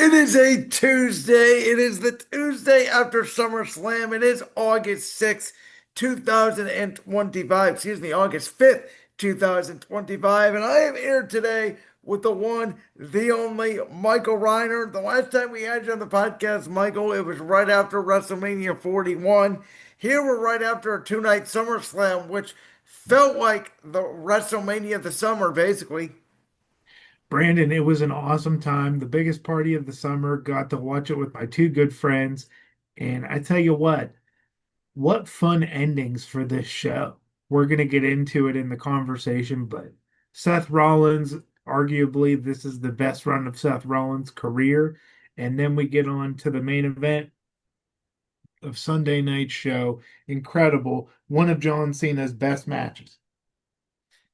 It is a Tuesday. It is the Tuesday after SummerSlam. It is August 6th, 2025. Excuse me, August 5th, 2025. And I am here today with the one, the only Michael Reiner. The last time we had you on the podcast, Michael, it was right after WrestleMania 41. Here we're right after a two-night SummerSlam, which felt like the WrestleMania of the summer, basically. Brandon, it was an awesome time. The biggest party of the summer. Got to watch it with my two good friends. And I tell you what fun endings for this show. We're going to get into it in the conversation, but Seth Rollins, arguably, this is the best run of Seth Rollins' career. And then we get on to the main event of Sunday night show. Incredible. One of John Cena's best matches.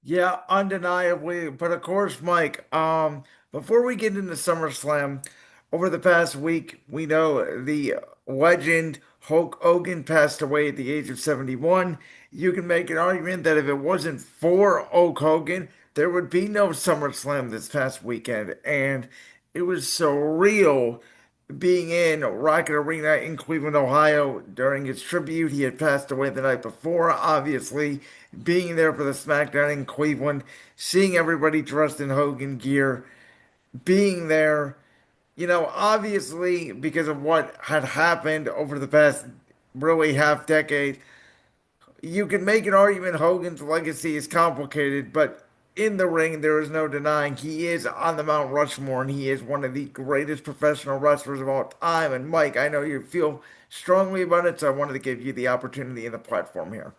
Yeah, undeniably. But of course, Mike, before we get into SummerSlam, over the past week, we know the legend Hulk Hogan passed away at the age of 71. You can make an argument that if it wasn't for Hulk Hogan, there would be no SummerSlam this past weekend. And it was surreal being in Rocket Arena in Cleveland, Ohio during his tribute. He had passed away the night before, obviously, being there for the SmackDown in Cleveland, seeing everybody dressed in Hogan gear, being there, obviously because of what had happened over the past really half decade. You can make an argument Hogan's legacy is complicated, but in the ring, there is no denying he is on the Mount Rushmore and he is one of the greatest professional wrestlers of all time. And Mike, I know you feel strongly about it, so I wanted to give you the opportunity and the platform here.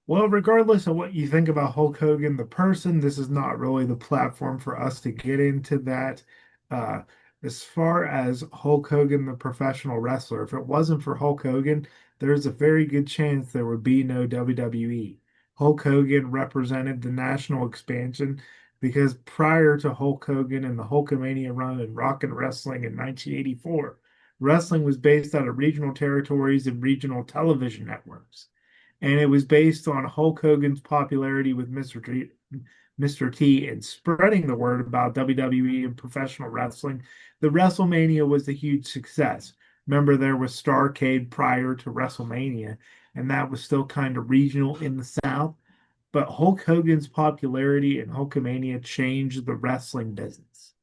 Well, regardless of what you think about Hulk Hogan, the person, this is not really the platform for us to get into that. Uh, as far as Hulk Hogan, the professional wrestler, if it wasn't for Hulk Hogan, there's a very good chance there would be no WWE. Hulk Hogan represented the national expansion because prior to Hulk Hogan and the Hulkamania run in Rock and Wrestling in 1984, wrestling was based out of regional territories and regional television networks, and it was based on Hulk Hogan's popularity with Mr. T and spreading the word about WWE and professional wrestling. The WrestleMania was a huge success. Remember, there was Starrcade prior to WrestleMania, and that was still kind of regional in the South. But Hulk Hogan's popularity and Hulkamania changed the wrestling business.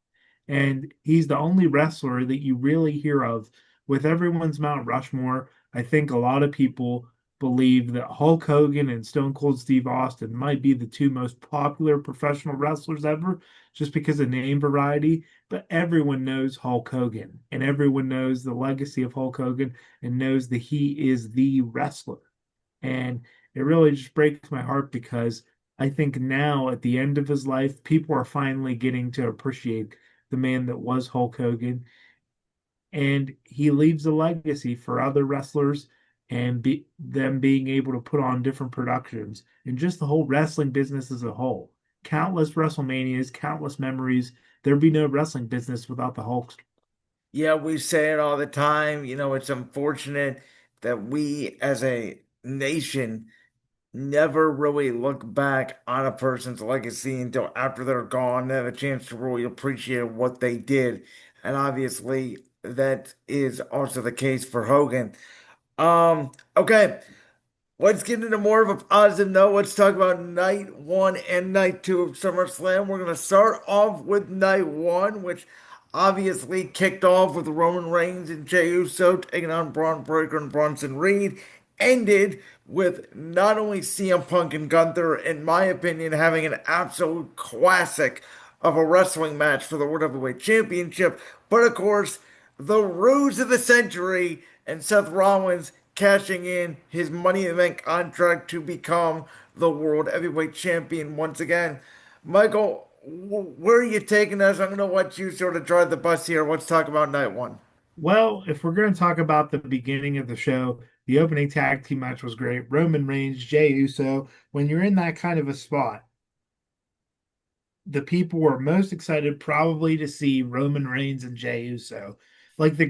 And he's the only wrestler that you really hear of with everyone's Mount Rushmore. I think a lot of people believe that Hulk Hogan and Stone Cold Steve Austin might be the two most popular professional wrestlers ever, just because of name variety. But everyone knows Hulk Hogan, and everyone knows the legacy of Hulk Hogan and knows that he is the wrestler. And it really just breaks my heart because I think now at the end of his life, people are finally getting to appreciate the man that was Hulk Hogan, and he leaves a legacy for other wrestlers and them being able to put on different productions and just the whole wrestling business as a whole. Countless WrestleManias, countless memories. There'd be no wrestling business without the Hulk. Yeah, we say it all the time. It's unfortunate that we as a nation never really look back on a person's legacy until after they're gone and have a chance to really appreciate what they did. And obviously, that is also the case for Hogan. Okay, let's get into more of a positive note. Let's talk about night one and night two of SummerSlam. We're going to start off with night one, which obviously kicked off with Roman Reigns and Jey Uso taking on Braun Breaker and Bronson Reed. Ended with not only CM Punk and Gunther, in my opinion, having an absolute classic of a wrestling match for the World Heavyweight Championship, but of course, the ruse of the century and Seth Rollins cashing in his Money in the Bank contract to become the World Heavyweight Champion once again. Michael, where are you taking us? I'm going to let you sort of drive the bus here. Let's talk about night one. Well, if we're going to talk about the beginning of the show, the opening tag team match was great. Roman Reigns, Jey Uso. When you're in that kind of a spot, the people were most excited probably to see Roman Reigns and Jey Uso, like the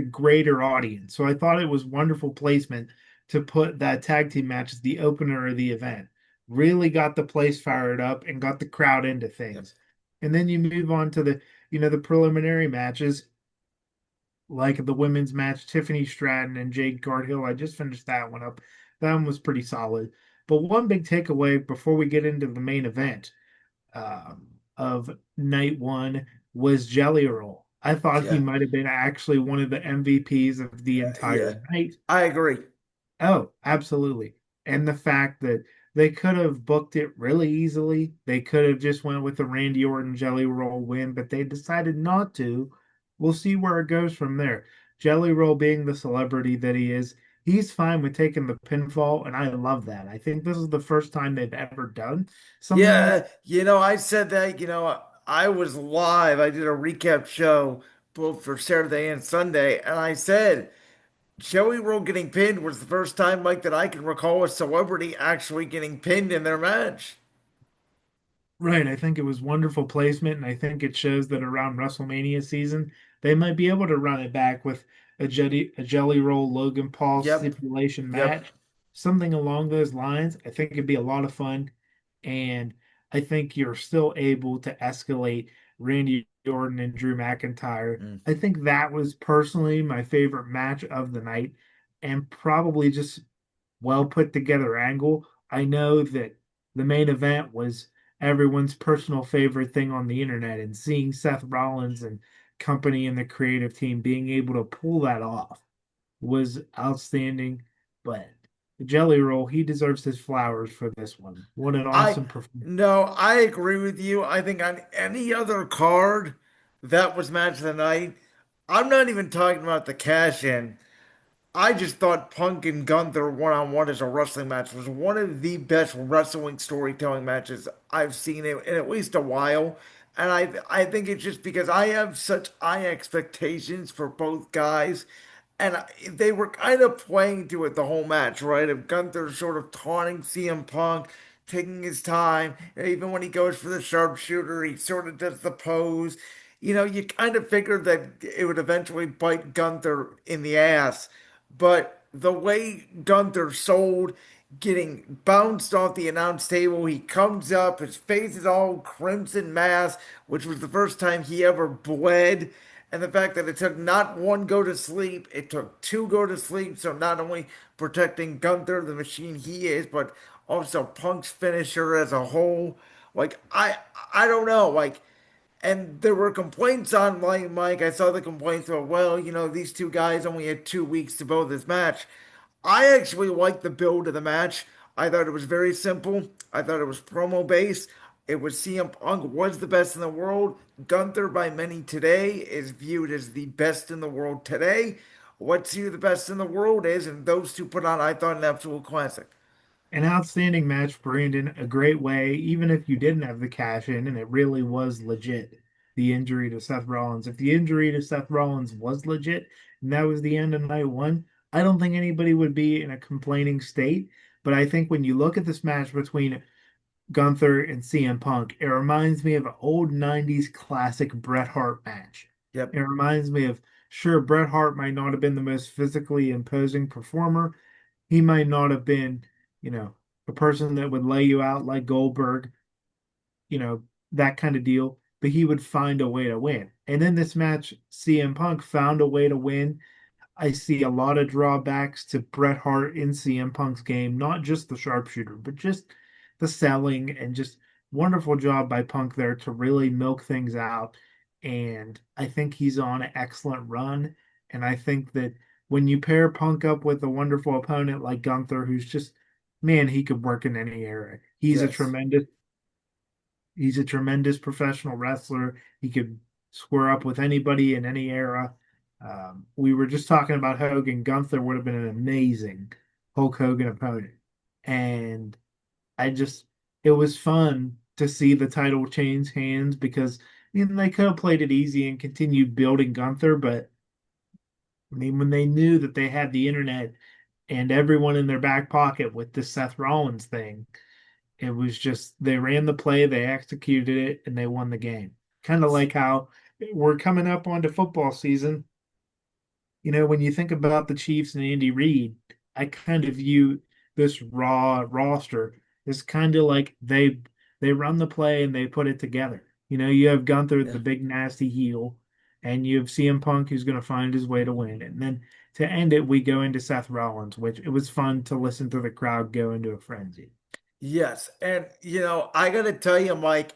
greater audience. So I thought it was wonderful placement to put that tag team match as the opener of the event. Really got the place fired up and got the crowd into Yep. things. And then you move on to the preliminary matches. like the women's match, Tiffany Stratton and Jade Cargill. I just finished that one up. That one was pretty solid. But one big takeaway before we get into the main event of night one was Jelly Roll. I thought he Yeah. might have been actually one of the MVPs of the Yeah. entire night. I agree. Oh, absolutely. And the fact that they could have booked it really easily. They could have just went with the Randy Orton Jelly Roll win, but they decided not to. We'll see where it goes from there. Jelly Roll being the celebrity that he is, he's fine with taking the pinfall, and I love that. I think this is the first time they've ever done something like Yeah, I said that, I was live. I did a recap show both for Saturday and Sunday, and I said Joey Rowe getting pinned was the first time, Mike, that I can recall a celebrity actually getting pinned in their match. right. I think it was wonderful placement, and I think it shows that around WrestleMania season, they might be able to run it back with a Jelly Roll Logan Paul Yep, stipulation yep. match, something along those lines. I think it'd be a lot of fun, and I think you're still able to escalate Randy Orton and Drew McIntyre. Mm. I think that was personally my favorite match of the night, and probably just well put together angle. I know that the main event was everyone's personal favorite thing on the internet, and seeing Seth Rollins and company and the creative team being able to pull that off was outstanding. But the Jelly Roll, he deserves his flowers for this one. What an I awesome performance. No, I agree with you. I think on any other card that was match of the night, I'm not even talking about the cash in. I just thought Punk and Gunther one on one as a wrestling match was one of the best wrestling storytelling matches I've seen in at least a while. And I think it's just because I have such high expectations for both guys. And they were kind of playing to it the whole match, right? Of Gunther sort of taunting CM Punk, taking his time. And even when he goes for the sharpshooter, he sort of does the pose. You kind of figured that it would eventually bite Gunther in the ass. But the way Gunther sold, getting bounced off the announce table, he comes up, his face is all crimson mass, which was the first time he ever bled. And the fact that it took not one go to sleep, it took two go to sleep. So not only protecting Gunther, the machine he is, but also Punk's finisher as a whole. Like I don't know. And there were complaints online, Mike. I saw the complaints about, well, these two guys only had 2 weeks to build this match. I actually liked the build of the match. I thought it was very simple. I thought it was promo based. It was CM Punk was the best in the world. Gunther, by many today, is viewed as the best in the world today. What's who the best in the world is, and those two put on, I thought, an absolute classic. An outstanding match, Brandon. A great way, even if you didn't have the cash in, and it really was legit. The injury to Seth Rollins. If the injury to Seth Rollins was legit, and that was the end of night one, I don't think anybody would be in a complaining state. But I think when you look at this match between Gunther and CM Punk, it reminds me of an old 90s classic Bret Hart match. It Yep. reminds me of, sure, Bret Hart might not have been the most physically imposing performer, he might not have been, you know, a person that would lay you out like Goldberg, you know, that kind of deal, but he would find a way to win. And in this match, CM Punk found a way to win. I see a lot of drawbacks to Bret Hart in CM Punk's game, not just the sharpshooter, but just the selling and just wonderful job by Punk there to really milk things out. And I think he's on an excellent run. And I think that when you pair Punk up with a wonderful opponent like Gunther, who's just, man, he could work in any era. Yes. He's a tremendous professional wrestler. He could square up with anybody in any era. We were just talking about Hogan. Gunther would have been an amazing Hulk Hogan opponent. And it was fun to see the title change hands because they could have played it easy and continued building Gunther. But I mean, when they knew that they had the internet and everyone in their back pocket with the Seth Rollins thing, it was just they ran the play, they executed it, and they won the game. Kind of like how we're coming up onto football season. When you think about the Chiefs and Andy Reid, I kind of view this raw roster as kind of like they run the play and they put it together. You have Gunther, Yeah. the big nasty heel, and you have CM Punk who's going to find his way to win. And then to end it, we go into Seth Rollins, which it was fun to listen to the crowd go into a frenzy. Yes. And, I got to tell you, Mike,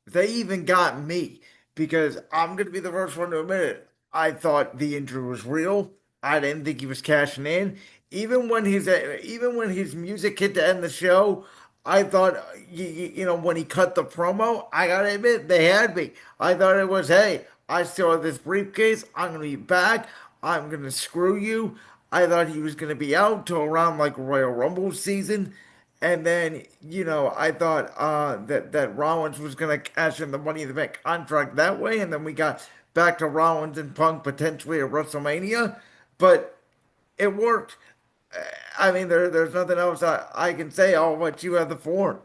they even got me because I'm going to be the first one to admit it. I thought the injury was real. I didn't think he was cashing in. Even when his music hit to end the show, I thought, when he cut the promo, I got to admit, they had me. I thought it was, hey, I still have this briefcase. I'm going to be back. I'm going to screw you. I thought he was going to be out till around like Royal Rumble season. And then, I thought that Rollins was going to cash in the Money in the Bank contract that way, and then we got back to Rollins and Punk potentially at WrestleMania, but it worked. I mean, there's nothing else I can say. I'll let you have the floor.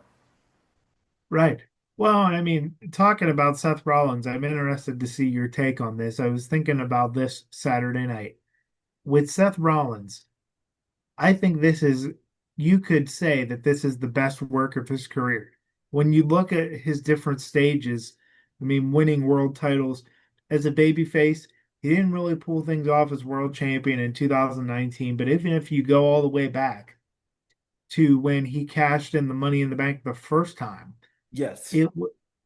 Right. Well, I mean, talking about Seth Rollins, I'm interested to see your take on this. I was thinking about this Saturday night. With Seth Rollins, I think you could say that this is the best work of his career. When you look at his different stages, I mean, winning world titles as a babyface, he didn't really pull things off as world champion in 2019. But even if you go all the way back to when he cashed in the Money in the Bank the first time, Yes. it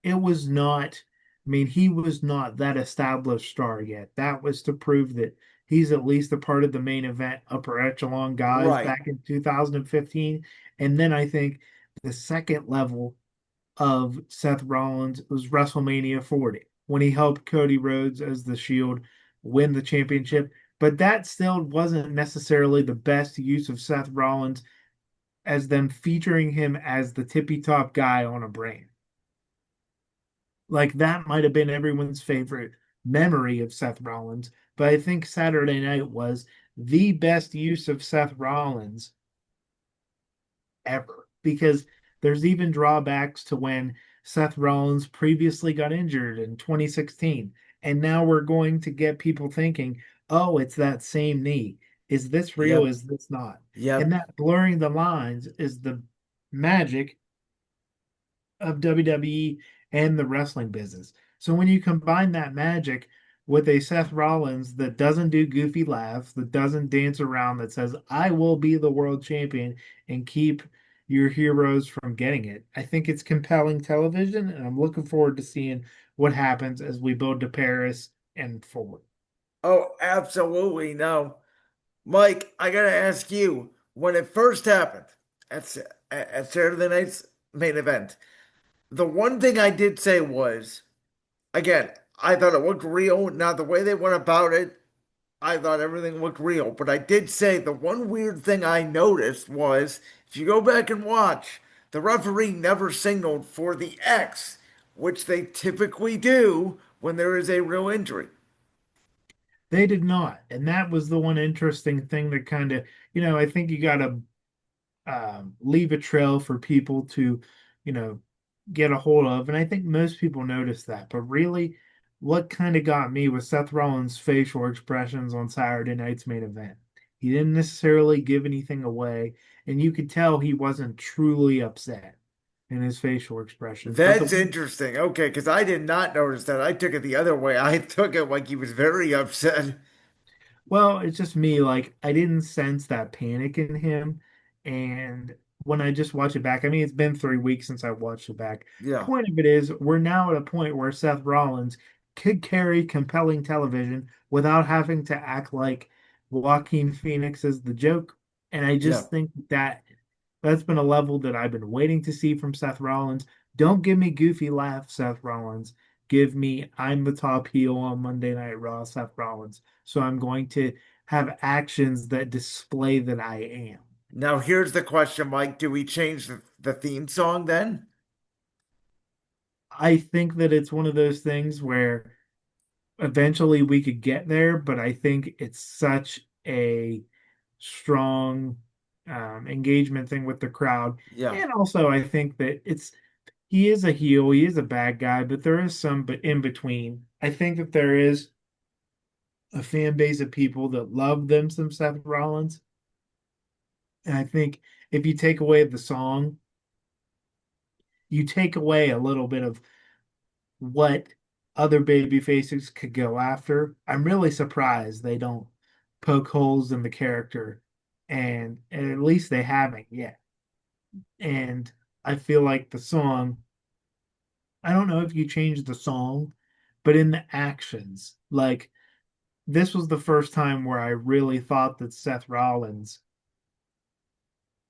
it was not. I mean, he was not that established star yet. That was to prove that he's at least a part of the main event upper echelon guys Right. back in 2015. And then I think the second level of Seth Rollins was WrestleMania 40 when he helped Cody Rhodes as the Shield win the championship. But that still wasn't necessarily the best use of Seth Rollins as them featuring him as the tippy top guy on a brand. Like that might have been everyone's favorite memory of Seth Rollins, but I think Saturday night was the best use of Seth Rollins ever because there's even drawbacks to when Seth Rollins previously got injured in 2016. And now we're going to get people thinking, oh, it's that same knee. Is this real? Yep. Is this not? And Yep. that blurring the lines is the magic of WWE and the wrestling business. So when you combine that magic with a Seth Rollins that doesn't do goofy laughs, that doesn't dance around, that says, I will be the world champion and keep your heroes from getting it, I think it's compelling television. And I'm looking forward to seeing what happens as we build to Paris and forward. Oh, absolutely no. Mike, I gotta ask you, when it first happened at Saturday night's main event, the one thing I did say was, again, I thought it looked real. Now, the way they went about it, I thought everything looked real. But I did say the one weird thing I noticed was if you go back and watch, the referee never signaled for the X, which they typically do when there is a real injury. They did not. And that was the one interesting thing that kind of, I think you got to leave a trail for people to, you know, get a hold of. And I think most people noticed that. But really, what kind of got me was Seth Rollins' facial expressions on Saturday night's main event. He didn't necessarily give anything away, and you could tell he wasn't truly upset in his facial expressions. But That's the interesting. Okay, because I did not notice that. I took it the other way. I took it like he was very upset. Well, it's just me. Like, I didn't sense that panic in him. And when I just watch it back, I mean, it's been 3 weeks since I watched it back. Yeah, Point of it is, we're now at a point where Seth Rollins could carry compelling television without having to act like Joaquin Phoenix is the joke. And I yeah. just think that's been a level that I've been waiting to see from Seth Rollins. Don't give me goofy laughs, Seth Rollins. Give me I'm the top heel on Monday Night Raw, Seth Rollins. So I'm going to have actions that display that I am. Now here's the question, Mike. Do we change the theme song then? I think that it's one of those things where eventually we could get there, but I think it's such a strong engagement thing with the crowd. Yeah. And also, I think that he is a heel, he is a bad guy, but there is some but in between. I think that there is a fan base of people that love them some Seth Rollins. And I think if you take away the song, you take away a little bit of what other baby faces could go after. I'm really surprised they don't poke holes in the character, and at least they haven't yet. And I feel like the song, I don't know if you changed the song, but in the actions, like this was the first time where I really thought that Seth Rollins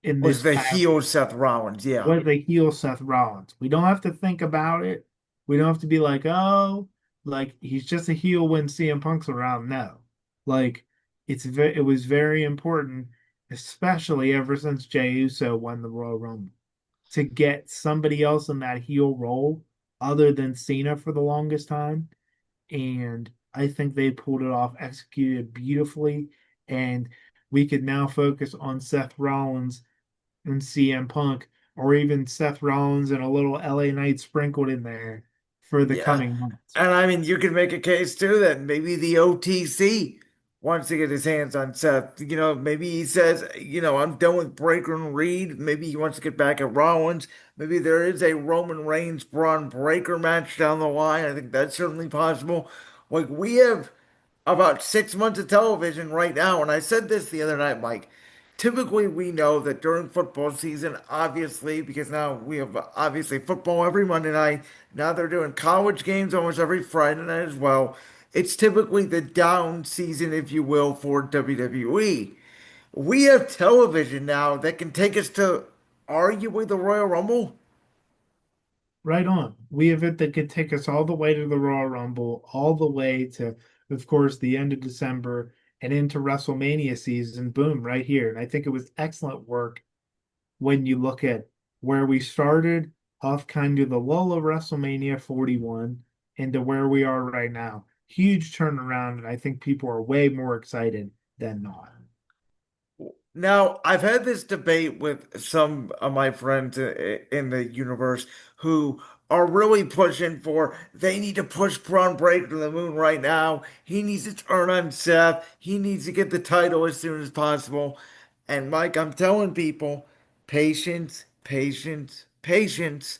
in Was this the past heel Seth Rollins? Yeah. was a heel Seth Rollins. We don't have to think about it. We don't have to be like, oh, like he's just a heel when CM Punk's around. No, like it was very important, especially ever since Jey Uso won the Royal Rumble, to get somebody else in that heel role other than Cena for the longest time. And I think they pulled it off, executed beautifully, and we could now focus on Seth Rollins and CM Punk, or even Seth Rollins and a little LA Knight sprinkled in there for the Yeah. coming months. And I mean, you can make a case too that maybe the OTC wants to get his hands on Seth. Maybe he says, I'm done with Breaker and Reed. Maybe he wants to get back at Rollins. Maybe there is a Roman Reigns Braun Breaker match down the line. I think that's certainly possible. Like, we have about 6 months of television right now. And I said this the other night, Mike. Typically, we know that during football season, obviously, because now we have obviously football every Monday night. Now they're doing college games almost every Friday night as well. It's typically the down season, if you will, for WWE. We have television now that can take us to arguably the Royal Rumble. Right on. We have it that could take us all the way to the Royal Rumble, all the way to, of course, the end of December and into WrestleMania season. Boom, right here. And I think it was excellent work when you look at where we started off kind of the lull of WrestleMania 41 into where we are right now. Huge turnaround, and I think people are way more excited than not. Now, I've had this debate with some of my friends in the universe who are really pushing for they need to push Braun Breaker to the moon right now. He needs to turn on Seth. He needs to get the title as soon as possible. And Mike, I'm telling people, patience, patience, patience.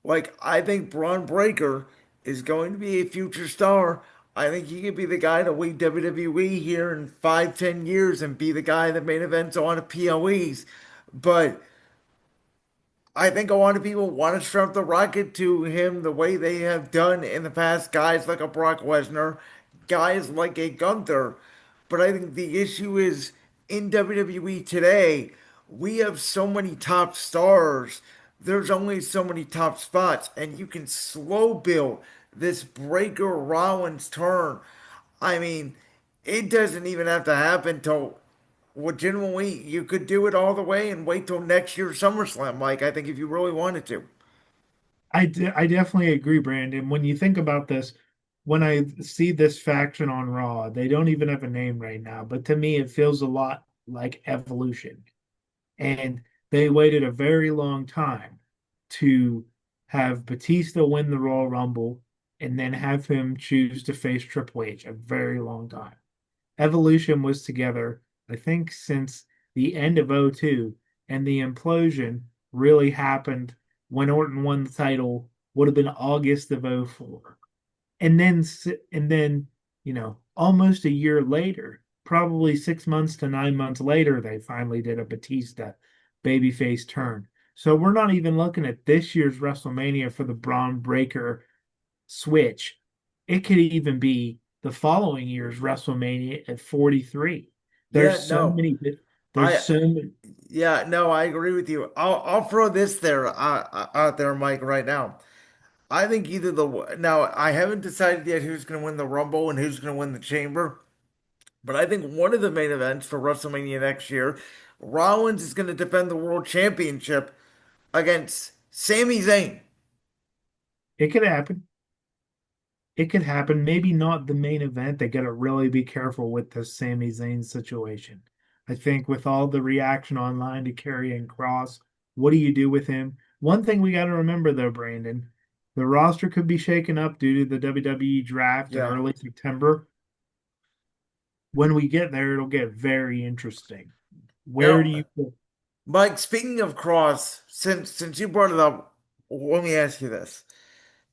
Like, I think Braun Breaker is going to be a future star. I think he could be the guy to lead WWE here in 5, 10 years and be the guy that main events on PLEs. But I think a lot of people want to strap the rocket to him the way they have done in the past. Guys like a Brock Lesnar, guys like a Gunther. But I think the issue is in WWE today, we have so many top stars. There's only so many top spots, and you can slow build this Breaker Rollins turn. I mean, it doesn't even have to happen till legitimately you could do it all the way and wait till next year's SummerSlam, Mike. I think if you really wanted to. I definitely agree, Brandon. When you think about this, when I see this faction on Raw, they don't even have a name right now, but to me, it feels a lot like Evolution. And they waited a very long time to have Batista win the Royal Rumble and then have him choose to face Triple H, a very long time. Evolution was together, I think, since the end of '02, and the implosion really happened when Orton won the title, would have been August of '04. And then, almost a year later, probably 6 months to 9 months later, they finally did a Batista babyface turn. So we're not even looking at this year's WrestleMania for the Braun Breaker switch. It could even be the following year's WrestleMania at 43. Yeah, There's so no. many, there's I so many. yeah, no, I agree with you. I'll throw this there out there, Mike, right now. I think either the now I haven't decided yet who's going to win the Rumble and who's going to win the Chamber, but I think one of the main events for WrestleMania next year, Rollins is going to defend the World Championship against Sami Zayn. It could happen. It could happen. Maybe not the main event. They got to really be careful with the Sami Zayn situation. I think with all the reaction online to Karrion Kross, what do you do with him? One thing we got to remember though, Brandon, the roster could be shaken up due to the WWE draft in Yeah. early September. When we get there, it'll get very interesting. Where do Now, you put Mike, speaking of Cross, since you brought it up, let me ask you this.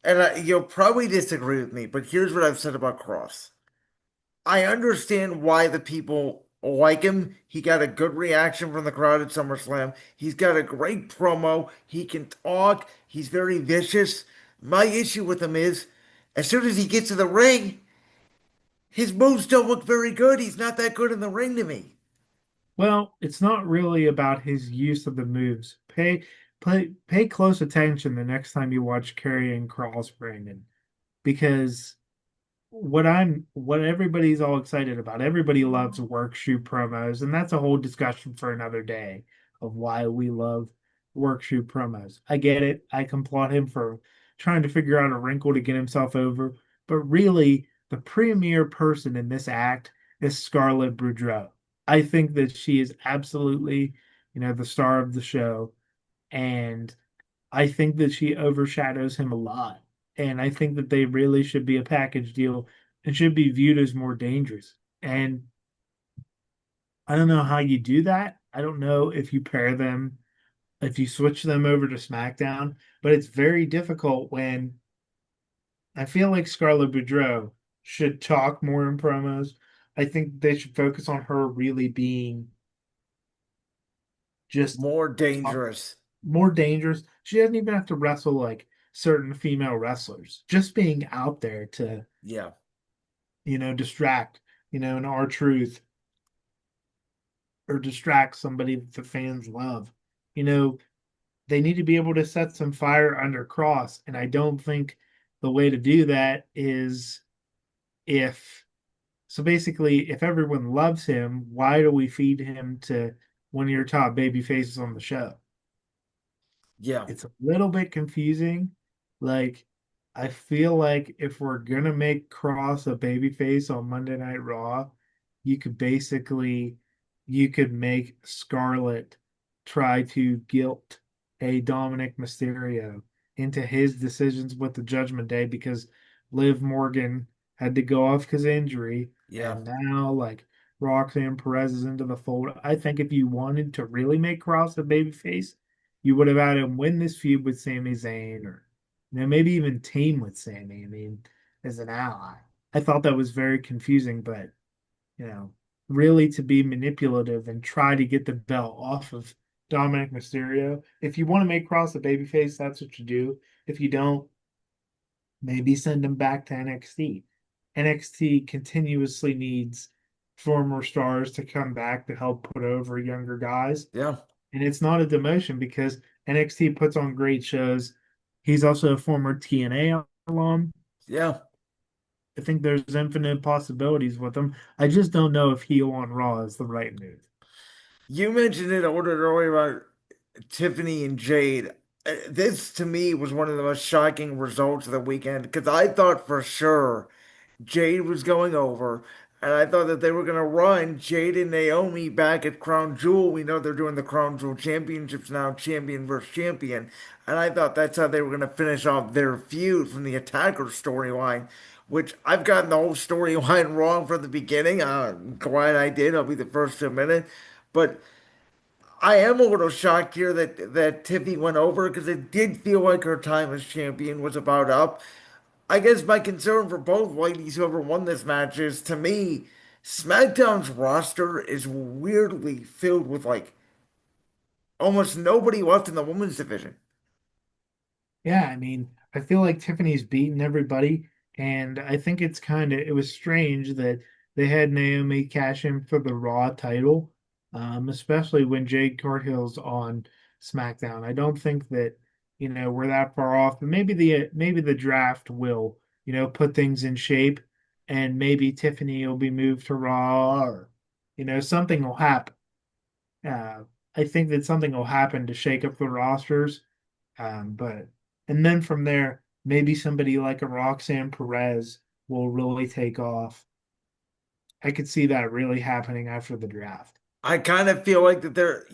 and you'll probably disagree with me, but here's what I've said about Cross. I understand why the people like him. He got a good reaction from the crowd at SummerSlam. He's got a great promo. He can talk. He's very vicious. My issue with him is, as soon as he gets to the ring, his moves don't look very good. He's not that good in the ring to me. Well, it's not really about his use of the moves. Pay close attention the next time you watch Karrion Kross, Brandon, because what everybody's all excited about. Everybody loves work shoot promos, and that's a whole discussion for another day of why we love work shoot promos. I get it. I can applaud him for trying to figure out a wrinkle to get himself over, but really, the premier person in this act is Scarlett Boudreaux. I think that she is absolutely, the star of the show, and I think that she overshadows him a lot. And I think that they really should be a package deal and should be viewed as more dangerous. And I don't know how you do that. I don't know if you pair them, if you switch them over to SmackDown, but it's very difficult when I feel like Scarlett Boudreaux should talk more in promos. I think they should focus on her really being just More uh, dangerous. more dangerous. She doesn't even have to wrestle like certain female wrestlers. Just being out there to, Yeah. distract, an R-Truth or distract somebody that the fans love. You know, they need to be able to set some fire under Cross, and I don't think the way to do that is if so basically if everyone loves him, why do we feed him to one of your top baby faces on the show? Yeah. It's a little bit confusing. Like, I feel like if we're gonna make Cross a babyface on Monday Night Raw, you could basically you could make Scarlett try to guilt a Dominic Mysterio into his decisions with the Judgment Day because Liv Morgan had to go off because of injury, Yeah. and now like Roxanne Perez is into the fold. I think if you wanted to really make Cross a babyface, you would have had him win this feud with Sami Zayn or maybe even team with Sami. I mean, as an ally. I thought that was very confusing, but you know, really to be manipulative and try to get the belt off of Dominic Mysterio. If you want to make Cross a babyface, that's what you do. If you don't, maybe send him back to NXT. NXT continuously needs former stars to come back to help put over younger guys. Yeah. And it's not a demotion because NXT puts on great shows. He's also a former TNA alum. Yeah. I think there's infinite possibilities with him. I just don't know if heel on Raw is the right move. You mentioned it a little earlier about Tiffany and Jade. This to me was one of the most shocking results of the weekend because I thought for sure Jade was going over, and I thought that they were going to run Jade and Naomi back at Crown Jewel. We know they're doing the Crown Jewel Championships now, champion versus champion, and I thought that's how they were going to finish off their feud from the Attacker storyline, which I've gotten the whole storyline wrong from the beginning. I'm glad I did. I'll be the first to admit it, but. I am a little shocked here that Tiffy went over because it did feel like her time as champion was about up. I guess my concern for both ladies, whoever won this match, is to me, SmackDown's roster is weirdly filled with like almost nobody left in the women's division. Yeah, I mean, I feel like Tiffany's beaten everybody, and I think it was strange that they had Naomi cash in for the Raw title, especially when Jade Cargill's on SmackDown. I don't think that, we're that far off, but maybe the draft will, put things in shape, and maybe Tiffany will be moved to Raw, or, something will happen. Uh, I think that something will happen to shake up the rosters. But and then from there, maybe somebody like a Roxanne Perez will really take off. I could see that really happening after the draft. I kind of feel like that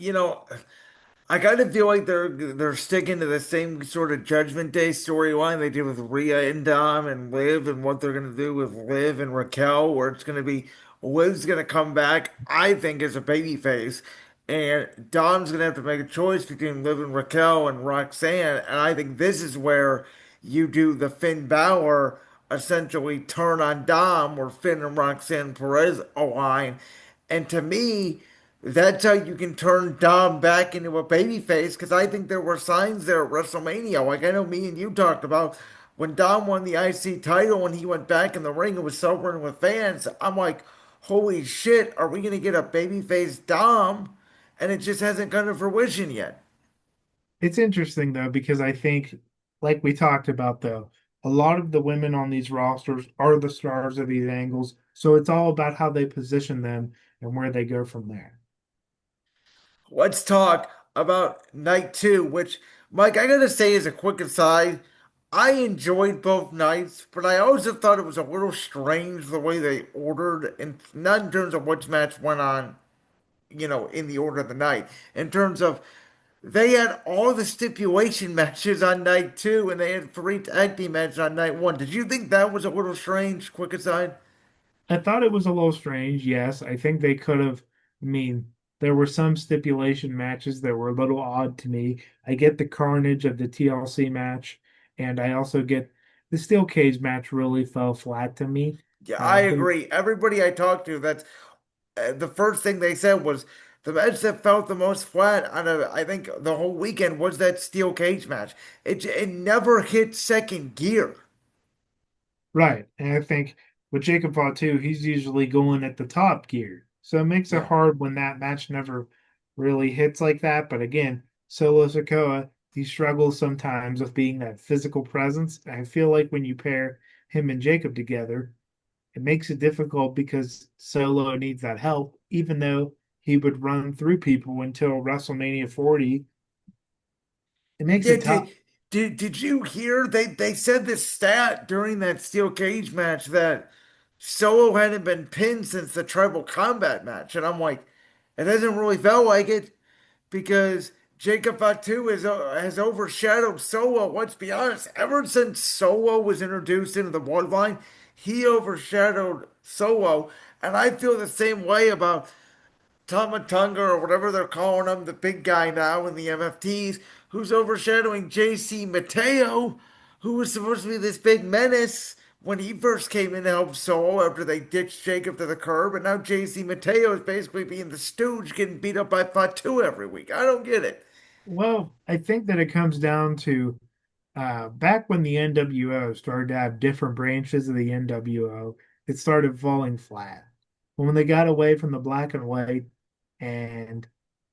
I kind of feel like they're sticking to the same sort of Judgment Day storyline they did with Rhea and Dom and Liv and what they're gonna do with Liv and Raquel, where it's gonna be Liv's gonna come back, I think, as a babyface, and Dom's gonna have to make a choice between Liv and Raquel and Roxanne, and I think this is where you do the Finn Balor essentially turn on Dom or Finn and Roxanne Perez align. And to me, that's how you can turn Dom back into a babyface because I think there were signs there at WrestleMania. Like I know me and you talked about when Dom won the IC title and he went back in the ring and was celebrating with fans. I'm like, holy shit, are we going to get a babyface Dom? And it just hasn't come to fruition yet. It's interesting though, because I think, like we talked about though, a lot of the women on these rosters are the stars of these angles. So it's all about how they position them and where they go from there. Let's talk about night two, which, Mike, I gotta say, as a quick aside, I enjoyed both nights, but I also thought it was a little strange the way they ordered, and not in terms of which match went on, in the order of the night, in terms of they had all the stipulation matches on night two, and they had three tag team matches on night one. Did you think that was a little strange? Quick aside. I thought it was a little strange. Yes, I think they could have. I mean, there were some stipulation matches that were a little odd to me. I get the carnage of the TLC match, and I also get the steel cage match really fell flat to me. Yeah, I But agree. Everybody I talked to, that's the first thing they said was the match that felt the most flat out of I think the whole weekend was that steel cage match. It never hit second gear. right, and I think with Jacob Fatu, he's usually going at the top gear, so it makes it Yeah. hard when that match never really hits like that. But again, Solo Sikoa, he struggles sometimes with being that physical presence. And I feel like when you pair him and Jacob together, it makes it difficult because Solo needs that help, even though he would run through people until WrestleMania 40. It makes Yeah, it tough. did you hear they said this stat during that steel cage match that Solo hadn't been pinned since the tribal combat match, and I'm like, it doesn't really feel like it because Jacob Fatu has overshadowed Solo. Let's be honest, ever since Solo was introduced into the bloodline, he overshadowed Solo, and I feel the same way about Tomatunga or whatever they're calling him, the big guy now in the MFTs, who's overshadowing JC Mateo, who was supposed to be this big menace when he first came in to help Solo after they ditched Jacob to the curb, and now JC Mateo is basically being the stooge getting beat up by Fatu every week. I don't get it. Well, I think that it comes down to back when the NWO started to have different branches of the NWO, it started falling flat. When they got away from the black and white, and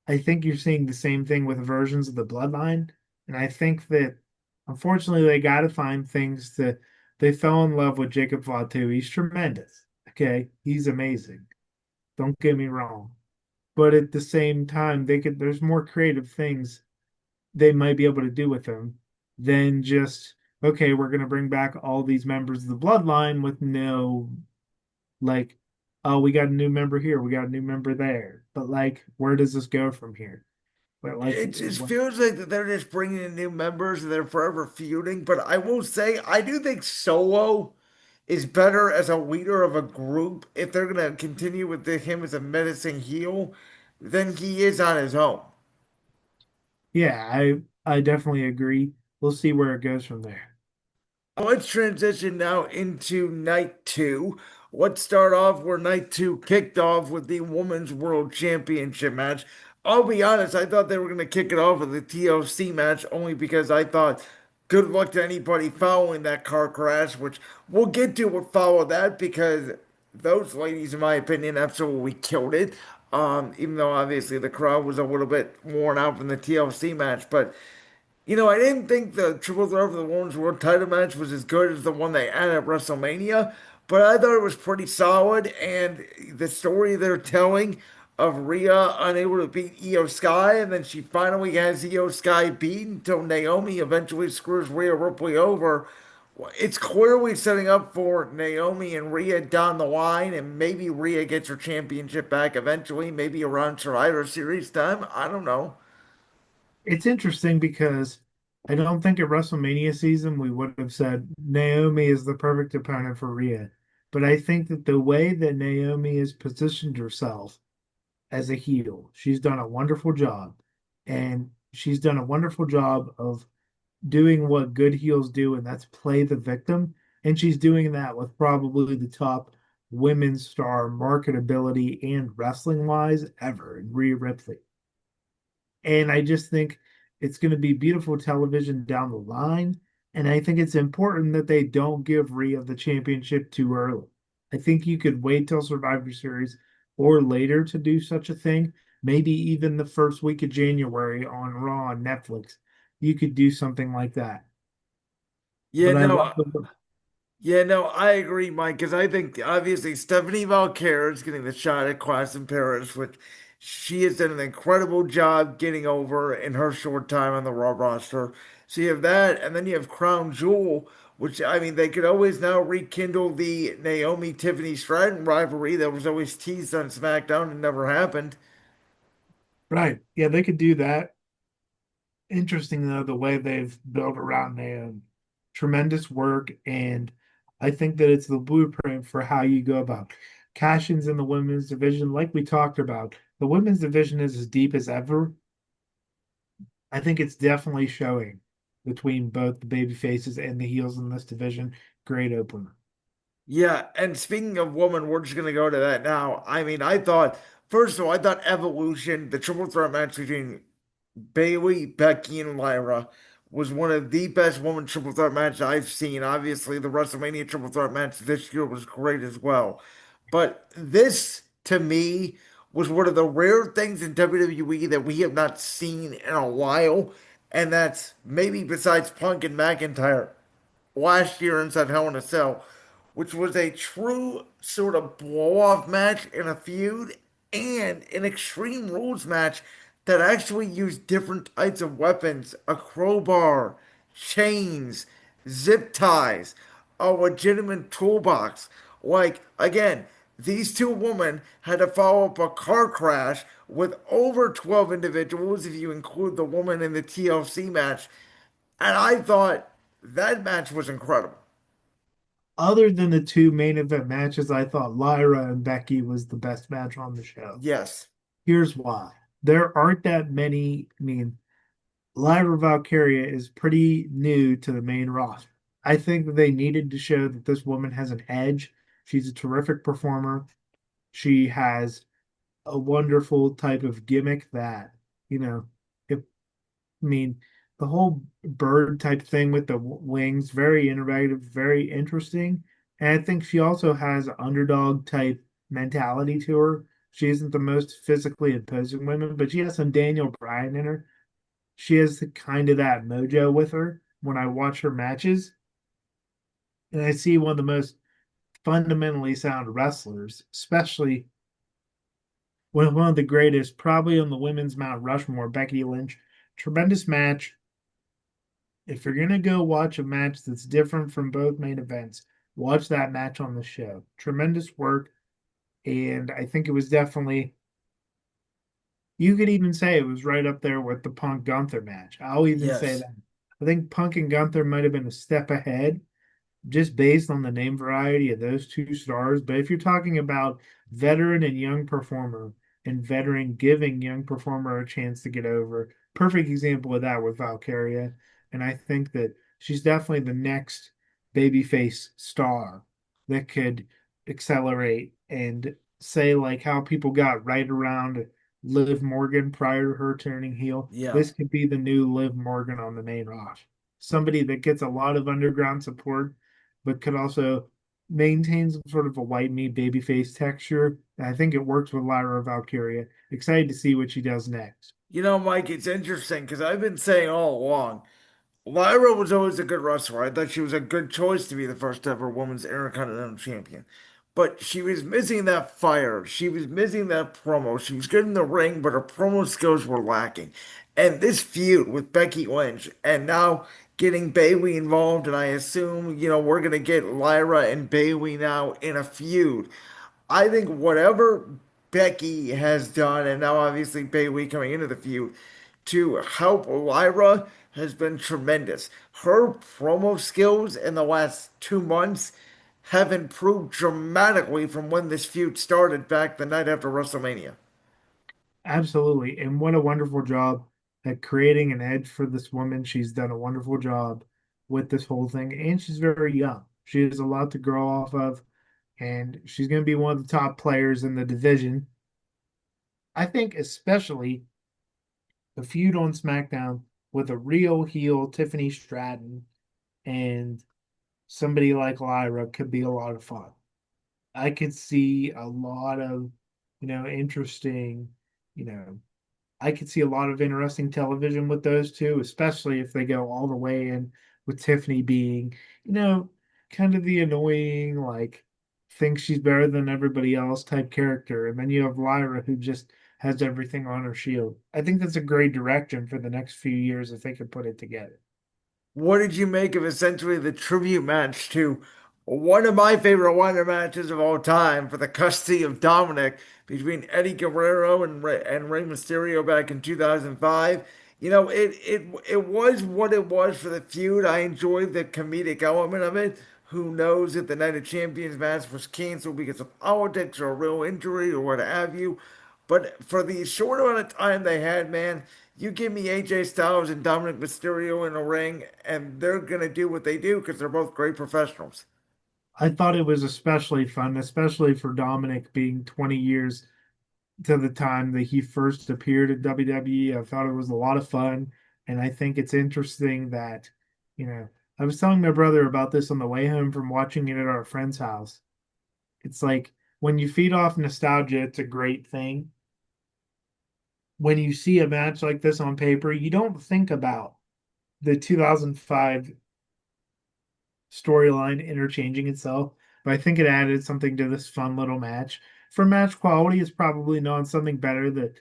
I think you're seeing the same thing with versions of the Bloodline. And I think that unfortunately they got to find things to. They fell in love with Jacob Fatu. He's tremendous. Okay, he's amazing. Don't get me wrong. But at the same time, there's more creative things they might be able to do with him than just, okay, we're going to bring back all these members of the bloodline with no, like, oh, we got a new member here, we got a new member there. But, like, where does this go from here? But, like, It just feels like that they're just bringing in new members and they're forever feuding. But I will say, I do think Solo is better as a leader of a group if they're going to continue with him as a menacing heel than he is on his own. yeah, I definitely agree. We'll see where it goes from there. Let's transition now into night two. Let's start off where night two kicked off with the Women's World Championship match. I'll be honest, I thought they were going to kick it off with the TLC match only because I thought good luck to anybody following that car crash, which we'll get to what followed that because those ladies, in my opinion, absolutely killed it. Even though obviously the crowd was a little bit worn out from the TLC match, but I didn't think the Triple Threat for the Women's World Title match was as good as the one they had at WrestleMania, but I thought it was pretty solid. And the story they're telling of Rhea unable to beat Io Sky, and then she finally has Io Sky beat until Naomi eventually screws Rhea Ripley over. It's clearly setting up for Naomi and Rhea down the line, and maybe Rhea gets her championship back eventually, maybe around Survivor Series time. I don't know. It's interesting because I don't think at WrestleMania season we would have said Naomi is the perfect opponent for Rhea. But I think that the way that Naomi has positioned herself as a heel, she's done a wonderful job. And she's done a wonderful job of doing what good heels do, and that's play the victim. And she's doing that with probably the top women's star marketability and wrestling wise ever in Rhea Ripley. And I just think it's going to be beautiful television down the line. And I think it's important that they don't give Rhea the championship too early. I think you could wait till Survivor Series or later to do such a thing. Maybe even the first week of January on Raw on Netflix. You could do something like that. Yeah, But I no, love the yeah, no, I agree, Mike, because I think obviously Stephanie Valquer is getting the shot at Cross in Paris, which she has done an incredible job getting over in her short time on the Raw roster. So you have that, and then you have Crown Jewel, which I mean, they could always now rekindle the Naomi Tiffany Stratton rivalry that was always teased on SmackDown and never happened. right. Yeah, they could do that. Interesting though, the way they've built around Naomi. Tremendous work, and I think that it's the blueprint for how you go about cash-ins in the women's division. Like we talked about, the women's division is as deep as ever. I think it's definitely showing between both the baby faces and the heels in this division. Great opener. Yeah, and speaking of woman, we're just gonna go to that now. I mean, I thought first of all, I thought Evolution, the triple threat match between Bailey, Becky, and Lyra was one of the best woman triple threat matches I've seen. Obviously, the WrestleMania triple threat match this year was great as well. But this, to me, was one of the rare things in WWE that we have not seen in a while. And that's maybe besides Punk and McIntyre last year inside Hell in a Cell, which was a true sort of blow off match in a feud and an Extreme Rules match that actually used different types of weapons, a crowbar, chains, zip ties, a legitimate toolbox. Like, again, these two women had to follow up a car crash with over 12 individuals, if you include the woman in the TLC match. And I thought that match was incredible. Other than the two main event matches, I thought Lyra and Becky was the best match on the show. Yes. Here's why. There aren't that many. I mean, Lyra Valkyria is pretty new to the main roster. I think that they needed to show that this woman has an edge. She's a terrific performer. She has a wonderful type of gimmick that, you know, if I mean, the whole bird type thing with the wings, very innovative, very interesting. And I think she also has an underdog type mentality to her. She isn't the most physically imposing woman, but she has some Daniel Bryan in her. She has the kind of that mojo with her when I watch her matches. And I see one of the most fundamentally sound wrestlers, especially one of the greatest, probably on the women's Mount Rushmore, Becky Lynch. Tremendous match. If you're gonna go watch a match that's different from both main events, watch that match on the show. Tremendous work, and I think it was definitely you could even say it was right up there with the Punk Gunther match. I'll even say Yes. that. I think Punk and Gunther might have been a step ahead just based on the name variety of those two stars. But if you're talking about veteran and young performer, and veteran giving young performer a chance to get over, perfect example of that with Valkyria. And I think that she's definitely the next babyface star that could accelerate and say like how people got right around Liv Morgan prior to her turning heel. Yeah. This could be the new Liv Morgan on the main roster. Somebody that gets a lot of underground support but could also maintain some sort of a white meat babyface texture. I think it works with Lyra Valkyria. Excited to see what she does next. You know, Mike, it's interesting because I've been saying all along, Lyra was always a good wrestler. I thought she was a good choice to be the first ever women's Intercontinental Champion. But she was missing that fire. She was missing that promo. She was good in the ring, but her promo skills were lacking. And this feud with Becky Lynch, and now getting Bayley involved, and I assume, we're going to get Lyra and Bayley now in a feud. I think whatever Becky has done, and now obviously Bayley coming into the feud to help Lyra has been tremendous. Her promo skills in the last 2 months have improved dramatically from when this feud started back the night after WrestleMania. Absolutely. And what a wonderful job at creating an edge for this woman. She's done a wonderful job with this whole thing, and she's very young. She has a lot to grow off of, and she's going to be one of the top players in the division. I think, especially the feud on SmackDown with a real heel Tiffany Stratton and somebody like Lyra could be a lot of fun. I could see a lot of, interesting, you know, I could see a lot of interesting television with those two, especially if they go all the way in with Tiffany being, you know, kind of the annoying, like, thinks she's better than everybody else type character. And then you have Lyra who just has everything on her shield. I think that's a great direction for the next few years if they could put it together. What did you make of essentially the tribute match to one of my favorite Wonder matches of all time for the custody of Dominic between Eddie Guerrero and Rey Mysterio back in 2005? It was what it was for the feud. I enjoyed the comedic element of it. Who knows if the Night of Champions match was canceled because of politics or a real injury or what have you. But for the short amount of time they had, man, you give me AJ Styles and Dominic Mysterio in a ring, and they're going to do what they do because they're both great professionals. I thought it was especially fun, especially for Dominic being 20 years to the time that he first appeared at WWE. I thought it was a lot of fun. And I think it's interesting that, you know, I was telling my brother about this on the way home from watching it at our friend's house. It's like when you feed off nostalgia, it's a great thing. When you see a match like this on paper, you don't think about the 2005 storyline interchanging itself, but I think it added something to this fun little match. For match quality, it's probably not something better that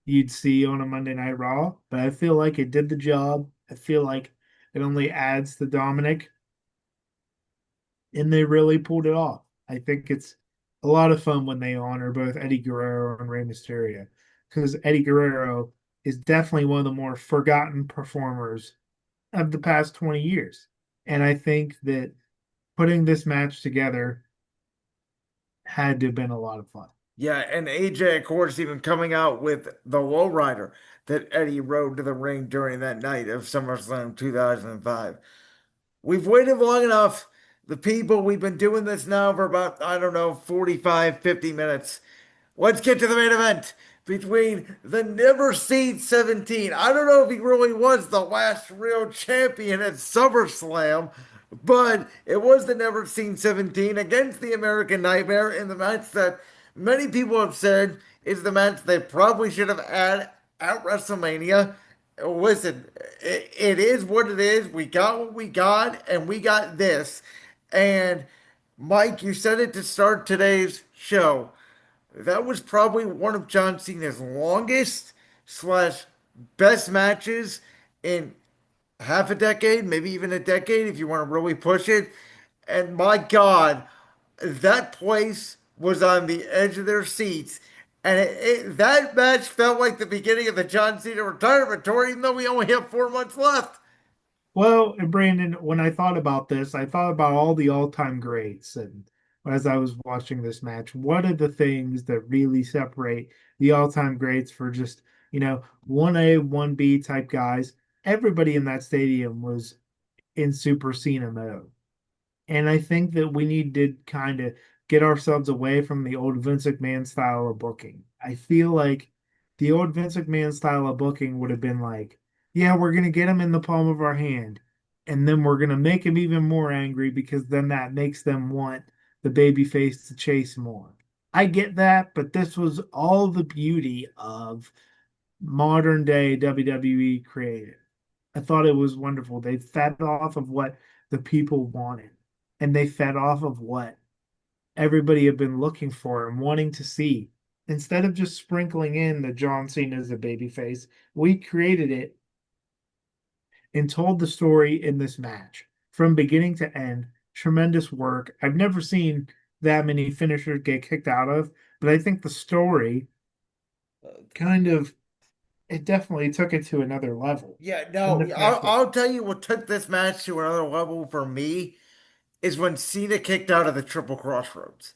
you'd see on a Monday Night Raw, but I feel like it did the job. I feel like it only adds to Dominic, and they really pulled it off. I think it's a lot of fun when they honor both Eddie Guerrero and Rey Mysterio, because Eddie Guerrero is definitely one of the more forgotten performers of the past 20 years. And I think that putting this match together had to have been a lot of fun. Yeah, and AJ, of course, even coming out with the lowrider that Eddie rode to the ring during that night of SummerSlam 2005. We've waited long enough. The people, we've been doing this now for about, I don't know, 45, 50 minutes. Let's get to the main event between the Never Seen 17. I don't know if he really was the last real champion at SummerSlam, but it was the Never Seen 17 against the American Nightmare in the match that many people have said is the match they probably should have had at WrestleMania. Listen, it is what it is. We got what we got, and we got this. And Mike, you said it to start today's show. That was probably one of John Cena's longest slash best matches in half a decade, maybe even a decade if you want to really push it. And my God, that place was on the edge of their seats. And that match felt like the beginning of the John Cena retirement tour, even though we only have 4 months left. Well, and Brandon, when I thought about this, I thought about all the all-time greats. And as I was watching this match, what are the things that really separate the all-time greats for just, 1A, 1B type guys? Everybody in that stadium was in Super Cena mode. And I think that we need to kind of get ourselves away from the old Vince McMahon style of booking. I feel like the old Vince McMahon style of booking would have been like, yeah, we're going to get him in the palm of our hand. And then we're going to make him even more angry because then that makes them want the baby face to chase more. I get that, but this was all the beauty of modern day WWE creative. I thought it was wonderful. They fed off of what the people wanted, and they fed off of what everybody had been looking for and wanting to see. Instead of just sprinkling in the John Cena as a babyface, we created it and told the story in this match from beginning to end. Tremendous work. I've never seen that many finishers get kicked out of, but I think the story kind of it definitely took it to another level. Yeah, And no, the I'll, fact that I'll tell you what took this match to another level for me is when Cena kicked out of the Triple Crossroads.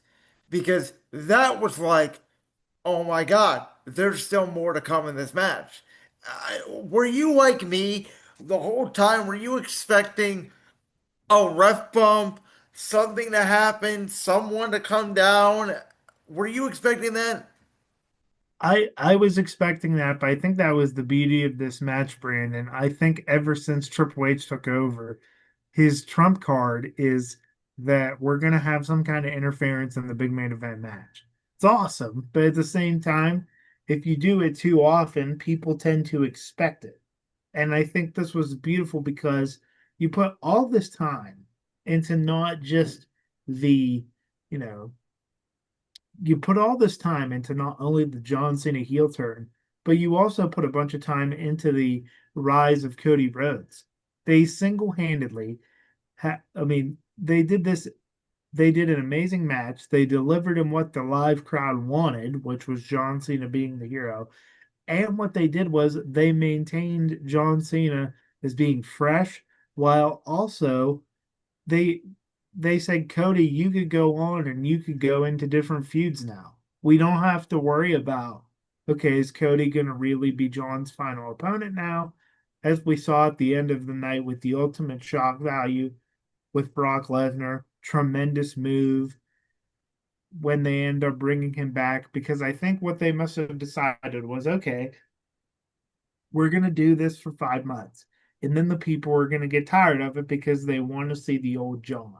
Because that was like, oh my God, there's still more to come in this match. Were you like me the whole time? Were you expecting a ref bump, something to happen, someone to come down? Were you expecting that? I was expecting that, but I think that was the beauty of this match, Brandon. I think ever since Triple H took over, his trump card is that we're gonna have some kind of interference in the big main event match. It's awesome, but at the same time, if you do it too often, people tend to expect it. And I think this was beautiful because you put all this time into not just the, you know, you put all this time into not only the John Cena heel turn, but you also put a bunch of time into the rise of Cody Rhodes. They single-handedly, I mean, they did this. They did an amazing match. They delivered him what the live crowd wanted, which was John Cena being the hero. And what they did was they maintained John Cena as being fresh while also they they said, Cody, you could go on and you could go into different feuds now. We don't have to worry about, okay, is Cody going to really be John's final opponent now? As we saw at the end of the night with the ultimate shock value with Brock Lesnar, tremendous move when they end up bringing him back because I think what they must have decided was, okay, we're going to do this for 5 months. And then the people are going to get tired of it because they want to see the old John.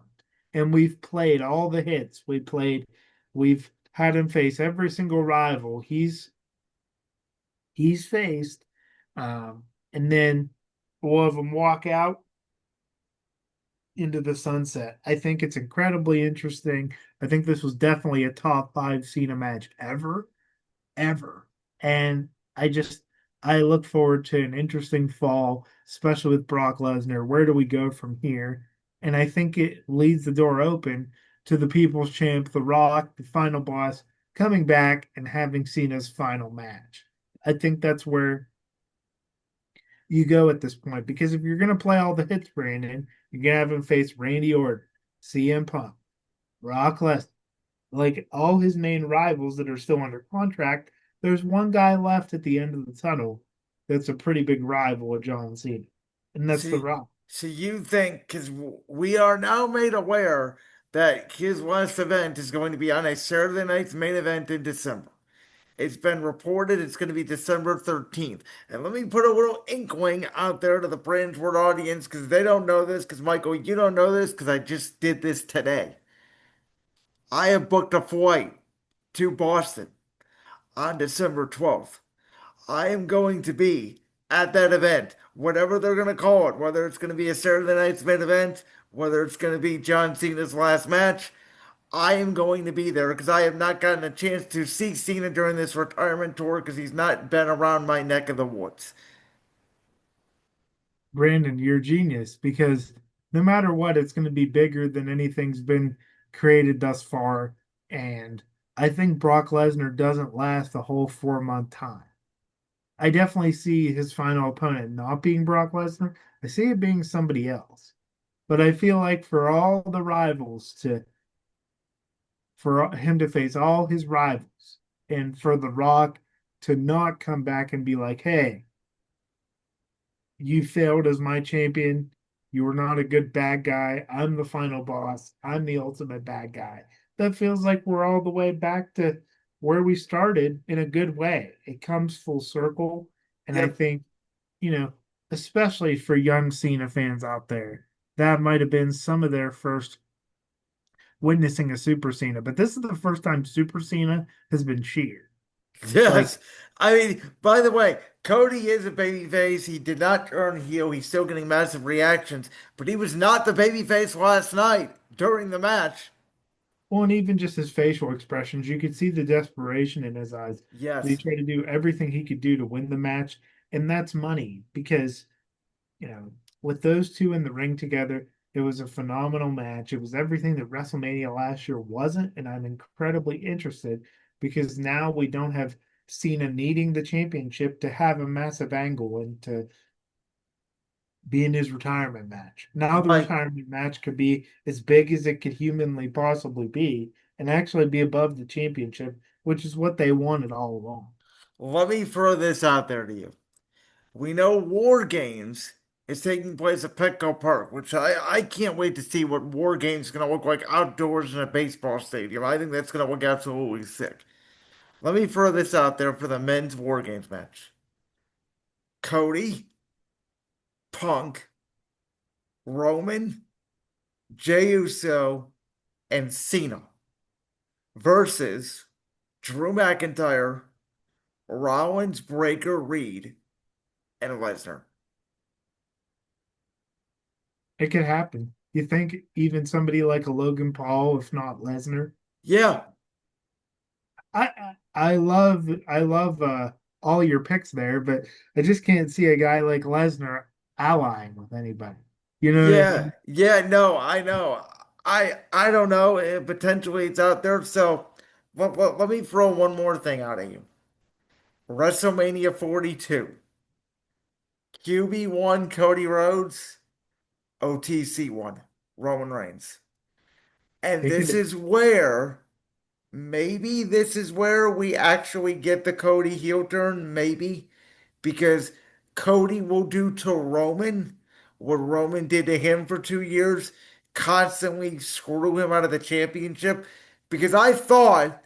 And we've played all the hits. We've had him face every single rival he's faced. And then we'll have him walk out into the sunset. I think it's incredibly interesting. I think this was definitely a top five Cena match ever. And I just I look forward to an interesting fall, especially with Brock Lesnar. Where do we go from here? And I think it leaves the door open to the People's Champ, The Rock, the final boss, coming back and having Cena's final match. I think that's where you go at this point because if you're going to play all the hits, Brandon, you're going to have him face Randy Orton, CM Punk, Brock Lesnar, like all his main rivals that are still under contract, there's one guy left at the end of the tunnel that's a pretty big rival of John Cena, and that's The See, Rock. so you think, because we are now made aware that his last event is going to be on a Saturday night's main event in December. It's been reported it's going to be December 13th. And let me put a little inkling out there to the Branchford audience because they don't know this. Because, Michael, you don't know this because I just did this today. I have booked a flight to Boston on December 12th. I am going to be at that event, whatever they're going to call it, whether it's going to be a Saturday night's main event, whether it's going to be John Cena's last match. I am going to be there because I have not gotten a chance to see Cena during this retirement tour because he's not been around my neck of the woods. Brandon, you're a genius because no matter what, it's going to be bigger than anything's been created thus far. And I think Brock Lesnar doesn't last the whole 4 month time. I definitely see his final opponent not being Brock Lesnar. I see it being somebody else. But I feel like for all the rivals to for him to face all his rivals and for The Rock to not come back and be like, hey, you failed as my champion. You were not a good bad guy. I'm the final boss. I'm the ultimate bad guy. That feels like we're all the way back to where we started in a good way. It comes full circle. And I Yep. think, especially for young Cena fans out there, that might have been some of their first witnessing a Super Cena, but this is the first time Super Cena has been cheered. Like, Yes. I mean, by the way, Cody is a babyface. He did not turn heel. He's still getting massive reactions, but he was not the babyface last night during the match. well, and even just his facial expressions, you could see the desperation in his eyes. That he Yes. tried to do everything he could do to win the match, and that's money because you know, with those two in the ring together, it was a phenomenal match. It was everything that WrestleMania last year wasn't, and I'm incredibly interested because now we don't have Cena needing the championship to have a massive angle and to be in his retirement match. Now the Mike, retirement match could be as big as it could humanly possibly be and actually be above the championship, which is what they wanted all along. let me throw this out there to you. We know War Games is taking place at Petco Park, which I can't wait to see what War Games is going to look like outdoors in a baseball stadium. I think that's going to look absolutely sick. Let me throw this out there for the men's War Games match. Cody, Punk, Roman, Jey Uso, and Cena versus Drew McIntyre, Rollins, Breaker, Reed, and Lesnar. It could happen. You think even somebody like a Logan Paul, if not Lesnar? Yeah, I love all your picks there, but I just can't see a guy like Lesnar allying with anybody. You know what I yeah, mean? yeah. No, I know. I don't know. Potentially it's out there. So let me throw one more thing out at you. WrestleMania 42. QB1 Cody Rhodes, OTC1 Roman Reigns. And It this could is where maybe this is where we actually get the Cody heel turn. Maybe because Cody will do to Roman what Roman did to him for 2 years, constantly screw him out of the championship. Because I thought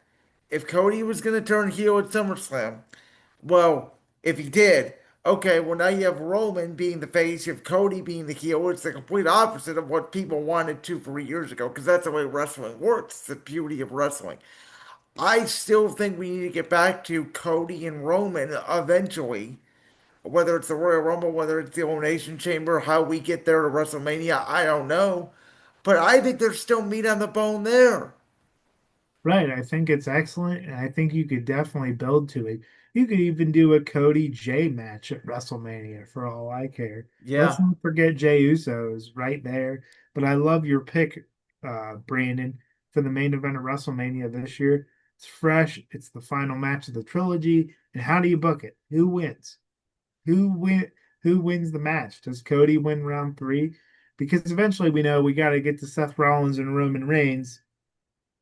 if Cody was going to turn heel at SummerSlam, well, if he did, okay, well, now you have Roman being the face, you have Cody being the heel. It's the complete opposite of what people wanted 2, 3 years ago, because that's the way wrestling works. It's the beauty of wrestling. I still think we need to get back to Cody and Roman eventually, whether it's the Royal Rumble, whether it's the Elimination Chamber, how we get there to WrestleMania, I don't know. But I think there's still meat on the bone there. Right. I think it's excellent, and I think you could definitely build to it. You could even do a Cody Jay match at WrestleMania for all I care. Let's Yeah, not forget Jay Uso is right there. But I love your pick, Brandon, for the main event of WrestleMania this year. It's fresh. It's the final match of the trilogy. And how do you book it? Who wins? Who win? Who wins the match? Does Cody win round three? Because eventually we know we got to get to Seth Rollins and Roman Reigns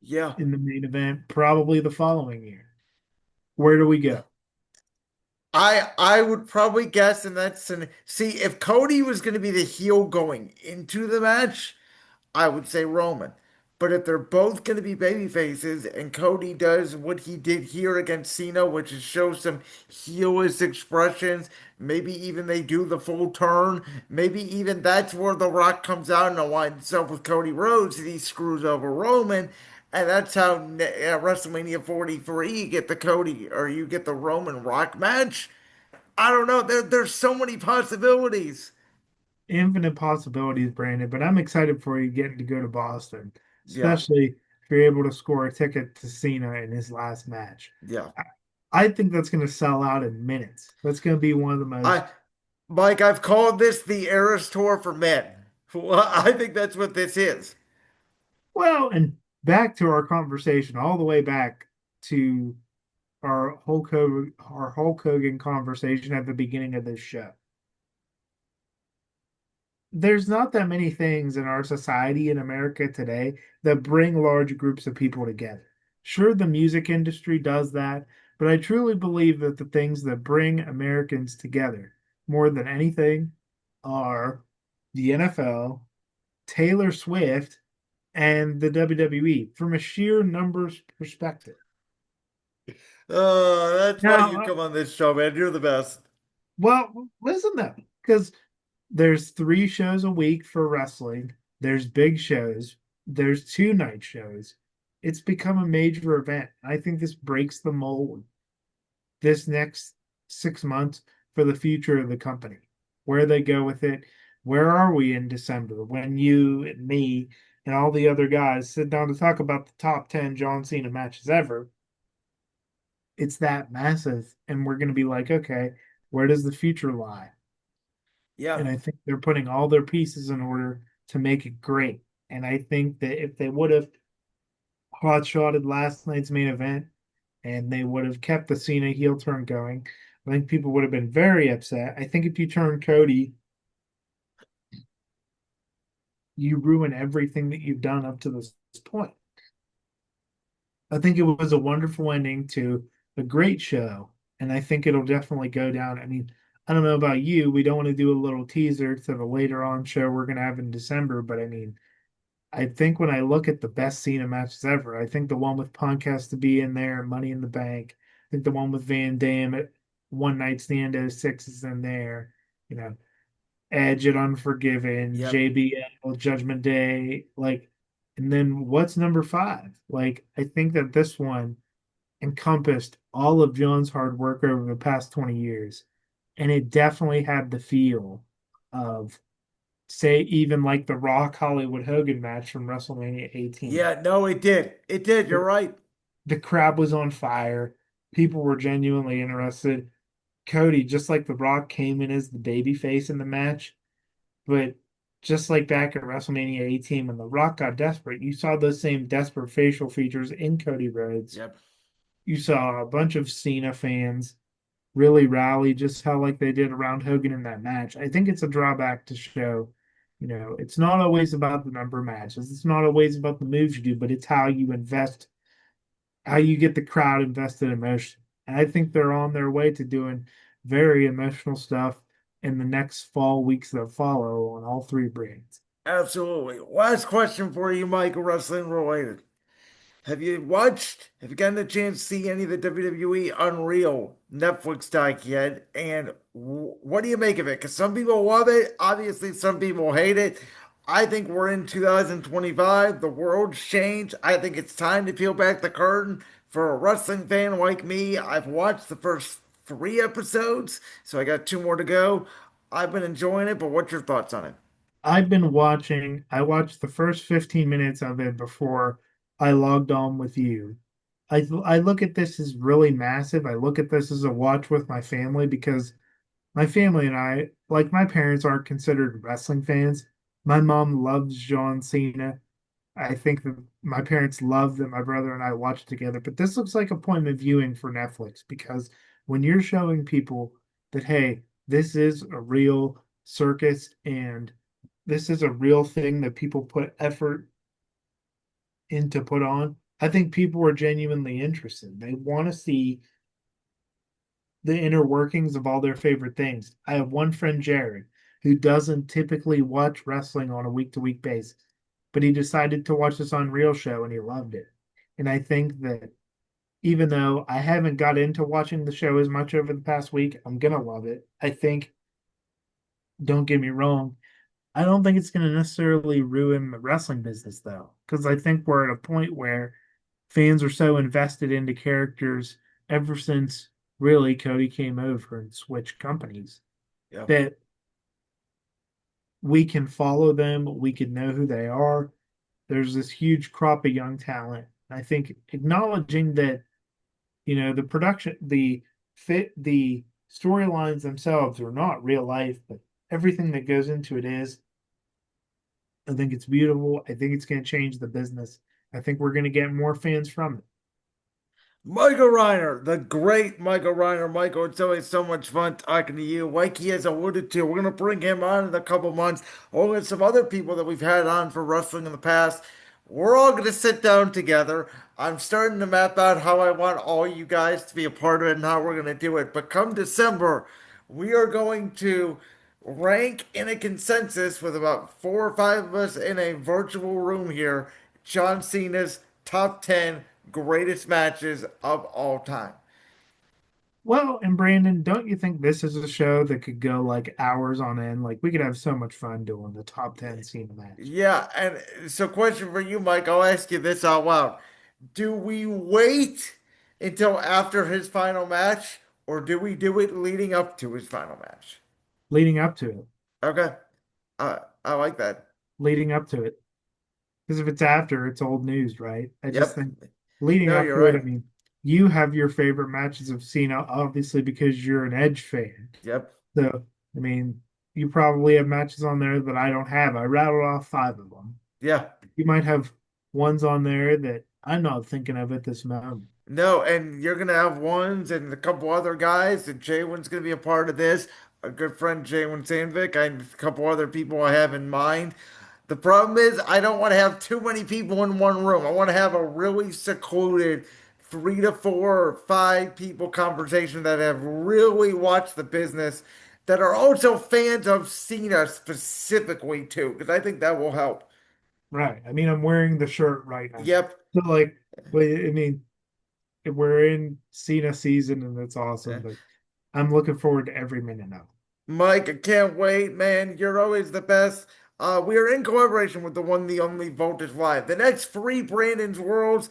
yeah. in the main event, probably the following year. Where do we go? I would probably guess, and that's an see if Cody was going to be the heel going into the match, I would say Roman. But if they're both going to be baby faces and Cody does what he did here against Cena, which is show some heelish expressions, maybe even they do the full turn, maybe even that's where The Rock comes out and aligns himself with Cody Rhodes and he screws over Roman. And that's how WrestleMania 43 you get the Cody or you get the Roman Rock match. I don't know. There's so many possibilities. Infinite possibilities, Brandon, but I'm excited for you getting to go to Boston, Yeah, especially if you're able to score a ticket to Cena in his last match. yeah. I, I think that's going to sell out in minutes. That's going to be one of the most I Mike, I've called this the Eras Tour for men. Well, I think that's what this is. well, and back to our conversation, all the way back to our Hulk Hogan conversation at the beginning of this show. There's not that many things in our society in America today that bring large groups of people together. Sure, the music industry does that, but I truly believe that the things that bring Americans together more than anything are the NFL, Taylor Swift, and the WWE from a sheer numbers perspective. Oh, that's why Now, you come on this show, man. You're the best. well, listen though, because there's 3 shows a week for wrestling. There's big shows. There's 2 night shows. It's become a major event. I think this breaks the mold this next 6 months for the future of the company. Where they go with it. Where are we in December when you and me and all the other guys sit down to talk about the top 10 John Cena matches ever? It's that massive. And we're going to be like, okay, where does the future lie? Yeah, And I think they're putting all their pieces in order to make it great. And I think that if they would have hot shotted last night's main event and they would have kept the Cena heel turn going, I think people would have been very upset. I think if you turn Cody, you ruin everything that you've done up to this point. I think it was a wonderful ending to a great show, and I think it'll definitely go down. I mean, I don't know about you. We don't want to do a little teaser to the later on show we're going to have in December, but I mean, I think when I look at the best Cena matches ever, I think the one with Punk has to be in there, Money in the Bank. I think the one with Van Dam at One Night Stand '06 is in there. You know, Edge at Unforgiven, Yep. JBL, Judgment Day, like, and then what's number five? Like, I think that this one encompassed all of John's hard work over the past 20 years. And it definitely had the feel of, say, even like the Rock Hollywood Hogan match from WrestleMania 18. Yeah, no, it did. It did. You're The, right. the crowd was on fire. People were genuinely interested. Cody, just like The Rock, came in as the baby face in the match. But just like back at WrestleMania 18, when The Rock got desperate, you saw those same desperate facial features in Cody Rhodes. Yep. You saw a bunch of Cena fans really rally just how like they did around Hogan in that match. I think it's a drawback to show, it's not always about the number of matches. It's not always about the moves you do, but it's how you invest, how you get the crowd invested in emotion. And I think they're on their way to doing very emotional stuff in the next fall weeks that follow on all three brands. Absolutely. Last question for you, Michael, wrestling related. Have you gotten a chance to see any of the WWE Unreal Netflix doc yet? And what do you make of it? Because some people love it. Obviously, some people hate it. I think we're in 2025. The world's changed. I think it's time to peel back the curtain. For a wrestling fan like me, I've watched the first three episodes, so I got two more to go. I've been enjoying it, but what's your thoughts on it? I watched the first 15 minutes of it before I logged on with you. I look at this as really massive. I look at this as a watch with my family because my family and I, like my parents aren't considered wrestling fans. My mom loves John Cena. I think that my parents love that my brother and I watch together. But this looks like appointment viewing for Netflix because when you're showing people that, hey, this is a real circus and this is a real thing that people put effort in to put on, I think people are genuinely interested. They want to see the inner workings of all their favorite things. I have one friend, Jared, who doesn't typically watch wrestling on a week to week basis, but he decided to watch this Unreal show and he loved it. And I think that even though I haven't got into watching the show as much over the past week, I'm gonna love it. I think, don't get me wrong, I don't think it's gonna necessarily ruin the wrestling business though, because I think we're at a point where fans are so invested into characters ever since really Cody came over and switched companies Yeah. that we can follow them, we can know who they are. There's this huge crop of young talent. I think acknowledging that, the production, the storylines themselves are not real life, but everything that goes into it is. I think it's beautiful. I think it's going to change the business. I think we're going to get more fans from it. Michael Reiner, the great Michael Reiner. Michael, it's always so much fun talking to you. Like he has alluded to, we're going to bring him on in a couple months, along with some other people that we've had on for wrestling in the past. We're all going to sit down together. I'm starting to map out how I want all you guys to be a part of it and how we're going to do it. But come December, we are going to rank in a consensus with about four or five of us in a virtual room here. John Cena's top 10 greatest matches of all time. Well, and Brandon, don't you think this is a show that could go like hours on end? Like we could have so much fun doing the top 10 Cena match. Yeah, and so question for you, Mike, I'll ask you this out loud. Do we wait until after his final match, or do we do it leading up to his final match? Leading up to it. Okay, I like that. Leading up to it. Because if it's after, it's old news, right? I just Yep. think leading No, up you're to it, I right. mean, you have your favorite matches of Cena, obviously, because you're an Edge fan. Yep. So, I mean, you probably have matches on there that I don't have. I rattled off five of them. Yeah. You might have ones on there that I'm not thinking of at this moment. No, and you're gonna have ones and a couple other guys, and Jaywin's gonna be a part of this. A good friend, Jaywin Sandvik, and a couple other people I have in mind. The problem is I don't want to have too many people in one room. I want to have a really secluded three to four or five people conversation that have really watched the business that are also fans of Cena specifically too, because I think that will help. Right. I mean, I'm wearing the shirt right now. Yep. So like, but I mean, we're in Cena season and it's awesome, Uh, but I'm looking forward to every minute now. Mike, I can't wait, man. You're always the best. We are in collaboration with the one, the only Voltage Live. The next free Brandon's Worlds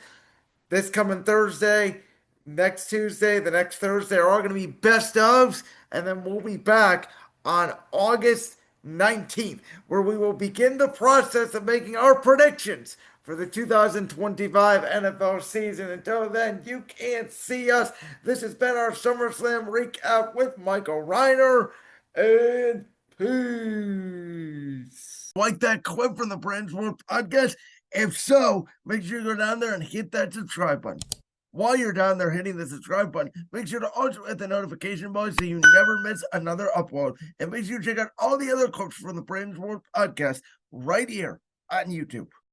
this coming Thursday, next Tuesday, the next Thursday are all going to be best ofs, and then we'll be back on August 19th, where we will begin the process of making our predictions for the 2025 NFL season. Until then, you can't see us. This has been our SummerSlam recap with Michael Reiner, and peace. Like that clip from the Brands World podcast? If so, make sure you go down there and hit that subscribe button. While you're down there hitting the subscribe button, make sure to also hit the notification bell so you never miss another upload. And make sure you check out all the other clips from the Brands World podcast right here on YouTube.